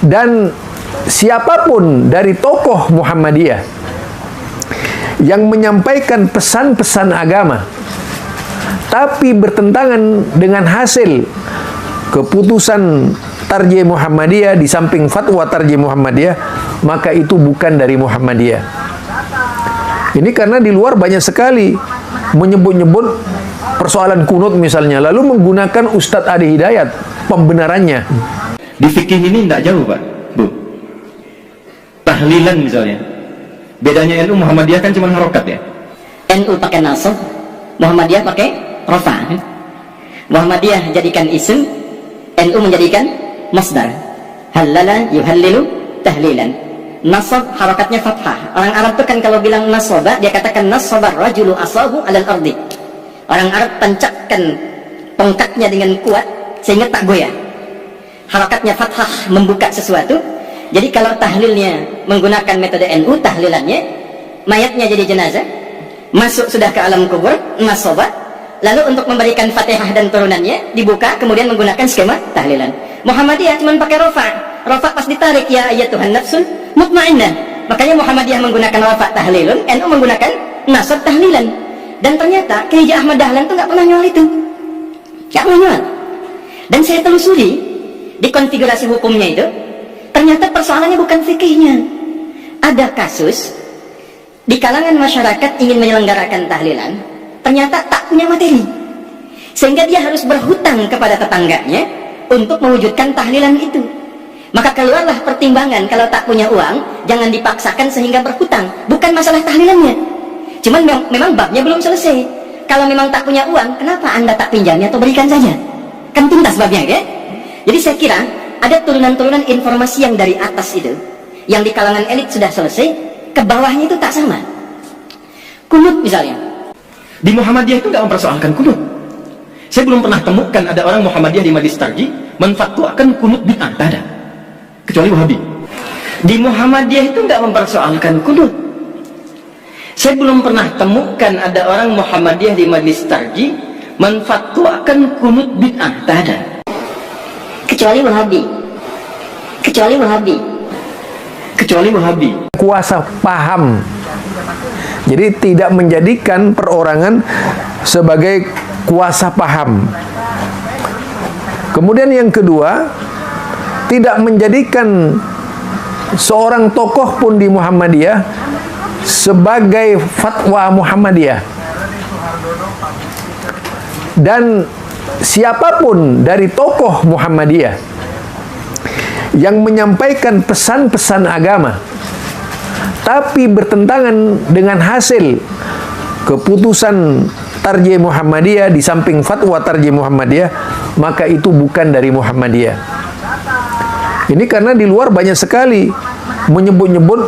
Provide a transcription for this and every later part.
Dan siapapun dari tokoh Muhammadiyah yang menyampaikan pesan-pesan agama tapi bertentangan dengan hasil keputusan Tarjih Muhammadiyah di samping fatwa Tarjih Muhammadiyah, maka itu bukan dari Muhammadiyah. Ini karena di luar banyak sekali menyebut-nyebut persoalan kunut misalnya, lalu menggunakan Ustadz Adi Hidayat pembenarannya. Di fikih ini tidak jauh Pak, Bu. Tahlilan misalnya, bedanya NU Muhammadiyah kan cuma harokat ya. NU pakai nasab, Muhammadiyah pakai rafa. Muhammadiyah jadikan isim, NU menjadikan masdar. Halala yuhallilu tahlilan. Nasab harokatnya fathah. Orang Arab itu kan kalau bilang nasaba, dia katakan nasabar rajulu asahu alal ardi. Orang Arab tancapkan tongkatnya dengan kuat sehingga tak goyah. Harokatnya fathah membuka sesuatu. Jadi kalau tahlilnya menggunakan metode NU, tahlilannya mayatnya jadi jenazah, masuk sudah ke alam kubur, nasaba. Lalu untuk memberikan Fatihah dan turunannya dibuka, kemudian menggunakan skema tahlilan. Muhammadiyah cuma pakai rafa. Rafa pas ditarik, ya ayyatuhan nafsul mutmainnah. Makanya Muhammadiyah menggunakan rafa tahlilun, NU menggunakan nasab tahlilan. Dan ternyata Kiai Ahmad Dahlan itu nggak pernah nyual itu, nggak pernah nyual. Dan saya telusuri di konfigurasi hukumnya itu, ternyata persoalannya bukan fikihnya. Ada kasus di kalangan masyarakat ingin menyelenggarakan tahlilan, ternyata tak punya materi, sehingga dia harus berhutang kepada tetangganya untuk mewujudkan tahlilan itu. Maka keluarlah pertimbangan, kalau tak punya uang jangan dipaksakan sehingga berhutang. Bukan masalah tahlilannya, cuman memang babnya belum selesai. Kalau memang tak punya uang, kenapa anda tak pinjamnya atau berikan saja? Kan tuntas babnya ya. Jadi saya kira ada turunan-turunan informasi yang dari atas itu, yang di kalangan elit sudah selesai, ke bawahnya itu tak sama. Kunut misalnya, Di Muhammadiyah itu nggak mempersoalkan kunut. Saya belum pernah temukan ada orang Muhammadiyah di Majelis Tarjih menfatwakan kunut bid'ah, tak ada. Kecuali Wahabi. Di Muhammadiyah itu nggak mempersoalkan kunut. Saya belum pernah temukan ada orang Muhammadiyah di Majelis Tarjih menfatwakan kunut bid'ah, tak ada. kecuali Wahabi. Kecuali Wahabi. Kecuali Wahabi. Kuasa paham. Jadi tidak menjadikan perorangan sebagai kuasa paham. Kemudian yang kedua, tidak menjadikan seorang tokoh pun di Muhammadiyah sebagai fatwa Muhammadiyah. Dan siapapun dari tokoh Muhammadiyah yang menyampaikan pesan-pesan agama tapi bertentangan dengan hasil keputusan Tarjih Muhammadiyah di samping fatwa Tarjih Muhammadiyah, maka itu bukan dari Muhammadiyah. Ini karena di luar banyak sekali menyebut-nyebut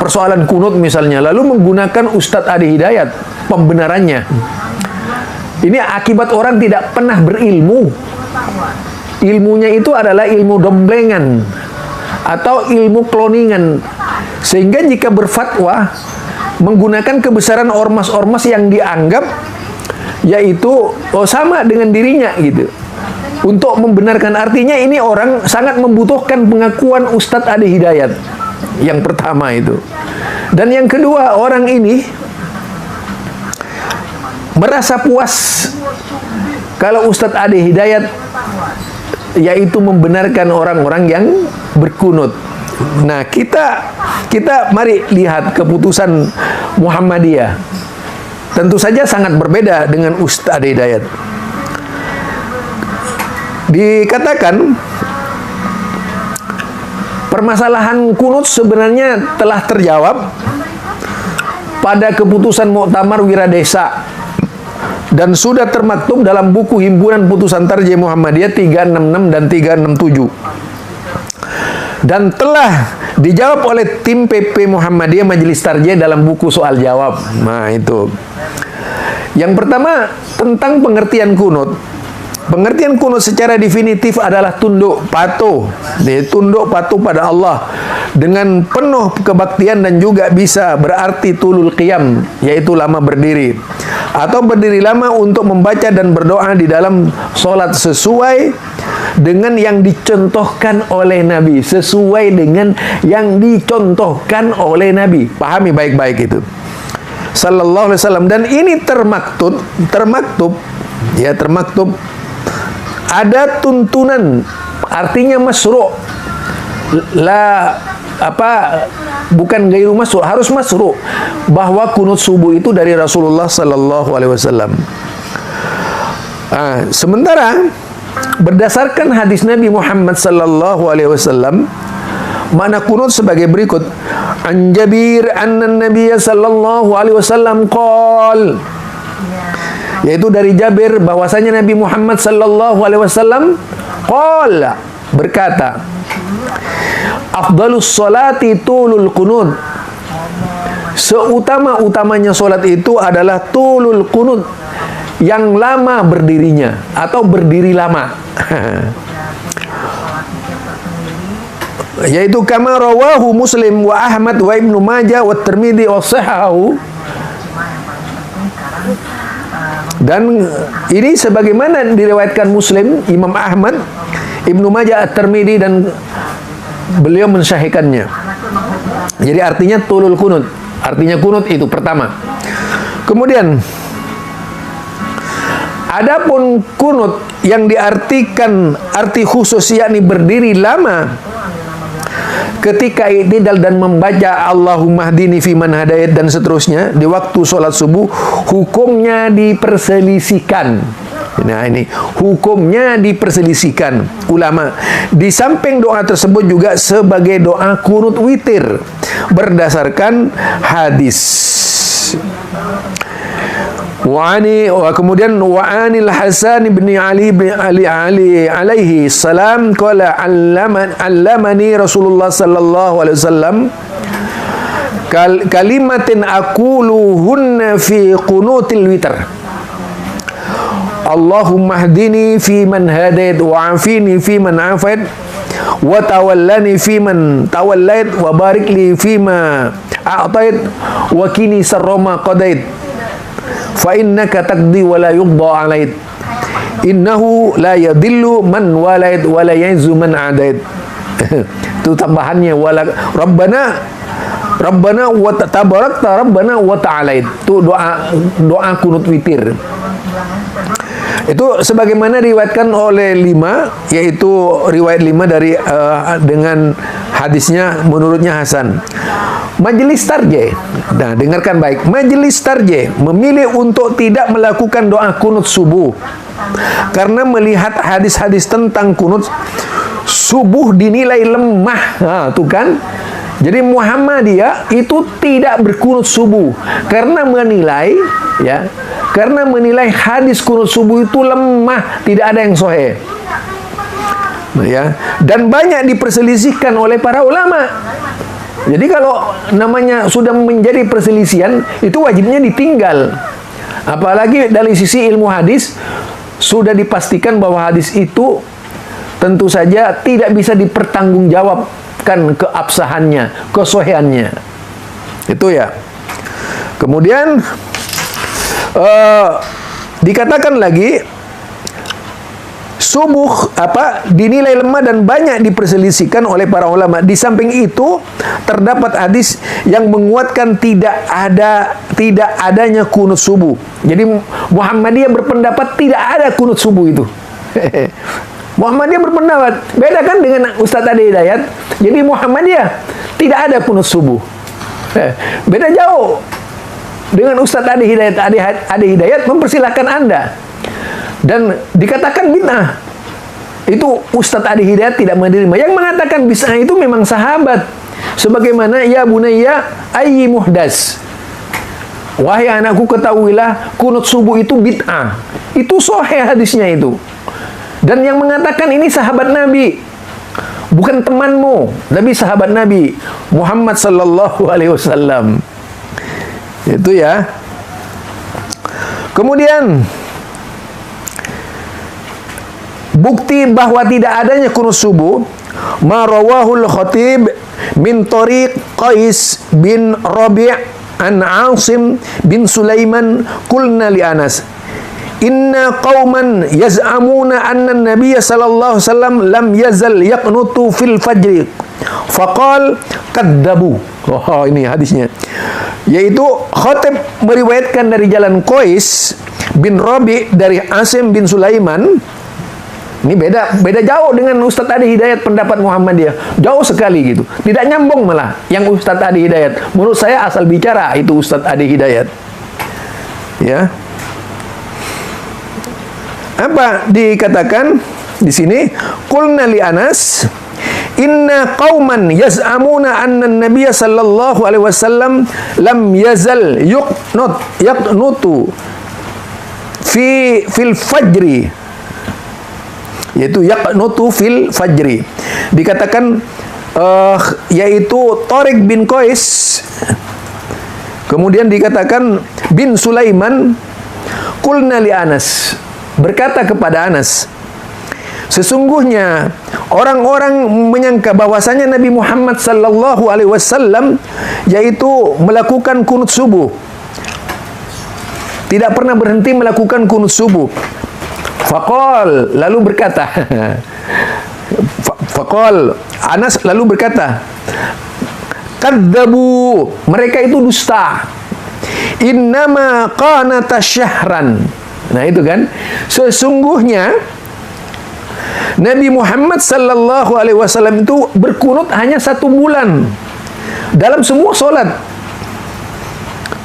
persoalan kunut misalnya, lalu menggunakan Ustadz Adi Hidayat pembenarannya. Ini akibat orang tidak pernah berilmu. Ilmunya itu adalah ilmu domblengan atau ilmu kloningan, sehingga jika berfatwa menggunakan kebesaran ormas-ormas yang dianggap yaitu sama dengan dirinya gitu, untuk membenarkan. Artinya ini orang sangat membutuhkan pengakuan Ustadz Adi Hidayat, yang pertama itu. Dan yang kedua, orang ini merasa puas kalau Ustadz Adi Hidayat yaitu membenarkan orang-orang yang berkunut. Nah, kita mari lihat keputusan Muhammadiyah. Tentu saja sangat berbeda dengan Ustadz Adi Hidayat. Dikatakan permasalahan kunut sebenarnya telah terjawab pada keputusan Muktamar Wiradesa dan sudah termaktub dalam buku Himpunan Putusan Tarjih Muhammadiyah 366 dan 367, dan telah dijawab oleh tim PP Muhammadiyah Majelis Tarjih dalam buku soal jawab. Nah, itu yang pertama tentang pengertian kunut. Pengertian kunut secara definitif adalah tunduk patuh pada Allah dengan penuh kebaktian, dan juga bisa berarti tulul qiyam, yaitu lama berdiri, atau berdiri lama untuk membaca dan berdoa di dalam solat sesuai dengan yang dicontohkan oleh Nabi, sesuai dengan yang dicontohkan oleh Nabi. Pahami baik-baik itu, sallallahu alaihi wasallam. Dan ini termaktub, ada tuntunan, artinya masyru', bukan gairu masyru', harus masyru', bahwa kunut subuh itu dari Rasulullah sallallahu alaihi wasallam. Sementara berdasarkan hadis Nabi Muhammad sallallahu alaihi wasallam, makna kunut sebagai berikut. An Jabir anna Nabiy sallallahu alaihi wasallam qol, yaitu dari Jabir bahwasanya Nabi Muhammad sallallahu alaihi wasallam qala, berkata, afdalus salati tulul qunut, seutama-utamanya solat itu adalah tulul qunut, yang lama berdirinya atau berdiri lama. Yaitu kama rawahu Muslim wa Ahmad wa Ibnu Majah wa Tirmidzi wa sahahu. Dan ini sebagaimana diriwayatkan Muslim, Imam Ahmad, Ibnu Majah, At-Tirmidzi, dan beliau mensahihkannya. Jadi artinya tulul kunut, artinya kunut itu pertama. Kemudian adapun kunut yang diartikan arti khusus, yakni berdiri lama ketika i'tidal dan membaca Allahumma hdini fiman hadait dan seterusnya di waktu sholat subuh, hukumnya diperselisihkan. Nah, ini hukumnya diperselisihkan ulama. Di samping doa tersebut juga sebagai doa kunut witir berdasarkan hadis. Kemudian wa'anil Hasan bin Ali alaihi salam qala allamani Rasulullah sallallahu alaihi wasallam kalimatin aquluhunna fi qunutil witr. Allahumma hdini fi man hadait wa afini fi man afait wa tawallani fi man tawallait wa barik li fi ma a'tait wa qini sharra ma qadait fa innaka taqdi wa la yuqda 'alait innahu la yadillu man walait wa la ya'izzu man 'adait. Itu tambahannya, wala Rabbana wa tabarakta Rabbana wa ta'alait. Itu doa kunut witir. Itu sebagaimana diriwayatkan oleh 5, yaitu riwayat 5 dari dengan hadisnya menurutnya hasan. Majelis tarjih, nah dengarkan baik, majelis tarjih memilih untuk tidak melakukan doa kunut subuh karena melihat hadis-hadis tentang kunut subuh dinilai lemah. Nah, tuh kan. Jadi Muhammadiyah itu tidak berkunut subuh karena menilai hadis kunut subuh itu lemah, tidak ada yang sahih. Ya, dan banyak diperselisihkan oleh para ulama. Jadi kalau namanya sudah menjadi perselisihan, itu wajibnya ditinggal. Apalagi dari sisi ilmu hadis sudah dipastikan bahwa hadis itu tentu saja tidak bisa dipertanggungjawabkan keabsahannya, kesohiannya. Itu ya. Kemudian dikatakan lagi subuh dinilai lemah dan banyak diperselisihkan oleh para ulama. Di samping itu terdapat hadis yang menguatkan tidak adanya kunut subuh. Jadi Muhammadiyah berpendapat tidak ada kunut subuh itu. Muhammadiyah berpendapat, beda kan dengan Ustadz Adi Hidayat. Jadi Muhammadiyah tidak ada kunut subuh. Beda jauh dengan Ustadz Adi Hidayat. Adi Hidayat mempersilahkan Anda. Dan dikatakan bid'ah. Itu Ustadz Adi Hidayat tidak menerima. Yang mengatakan bid'ah itu memang sahabat. Sebagaimana ya bunayya ayyi muhdas. Wahai anakku, ketahuilah kunut subuh itu bid'ah. Itu sahih hadisnya itu. Dan yang mengatakan ini sahabat Nabi. Bukan temanmu, tapi sahabat Nabi Muhammad sallallahu alaihi wasallam. Itu ya. Kemudian bukti bahwa tidak adanya kunut subuh ma rawahul khatib min tariq Qais bin Rabi' an Asim bin Sulaiman qulna li Anas inna qauman yaz'amuna anna an-nabiy sallallahu alaihi wasallam lam yazal yaqnutu fil fajr faqal kadzabu. Oh, ini hadisnya, yaitu Khatib meriwayatkan dari jalan Qais bin Rabi dari Asim bin Sulaiman. Ini beda jauh dengan Ustadz Adi Hidayat pendapat Muhammadiyah, jauh sekali gitu, tidak nyambung malah yang Ustadz Adi Hidayat. Menurut saya asal bicara itu Ustadz Adi Hidayat. Ya, apa dikatakan di sini? Qulna li Anas inna qauman yaz'amuna anna an-nabiy sallallahu alaihi wasallam lam yazal yaqnutu fil fajri, yaitu yaqnutu fil fajri. Dikatakan yaitu Tariq bin Qais, kemudian dikatakan bin Sulaiman. Qulna li Anas, berkata kepada Anas, sesungguhnya orang-orang menyangka bahwasanya Nabi Muhammad sallallahu alaihi wasallam yaitu melakukan kunut subuh, tidak pernah berhenti melakukan kunut subuh. Faqal, lalu berkata Faqal, Anas lalu berkata, kadzabu, mereka itu dusta. Innama qanata syahran. Nah itu kan, sesungguhnya Nabi Muhammad sallallahu alaihi wasallam itu berkunut hanya 1 bulan dalam semua solat.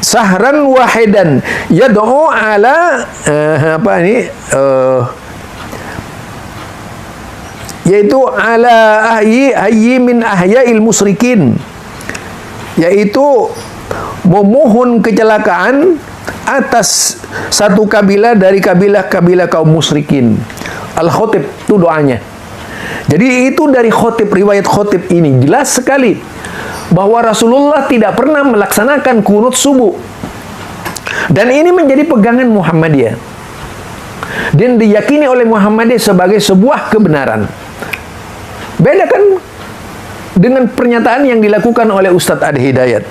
Sahran wahidan yad'u ala yaitu ala ahyi min ahya'il musyrikin, yaitu memohon kecelakaan atas satu kabilah dari kabilah-kabilah kaum musyrikin. Al-Khatib itu doanya. Jadi itu dari Khatib, riwayat Khatib ini jelas sekali bahwa Rasulullah tidak pernah melaksanakan kunut subuh. Dan ini menjadi pegangan Muhammadiyah dan diyakini oleh Muhammadiyah sebagai sebuah kebenaran. Beda kan dengan pernyataan yang dilakukan oleh Ustadz Adi Hidayat.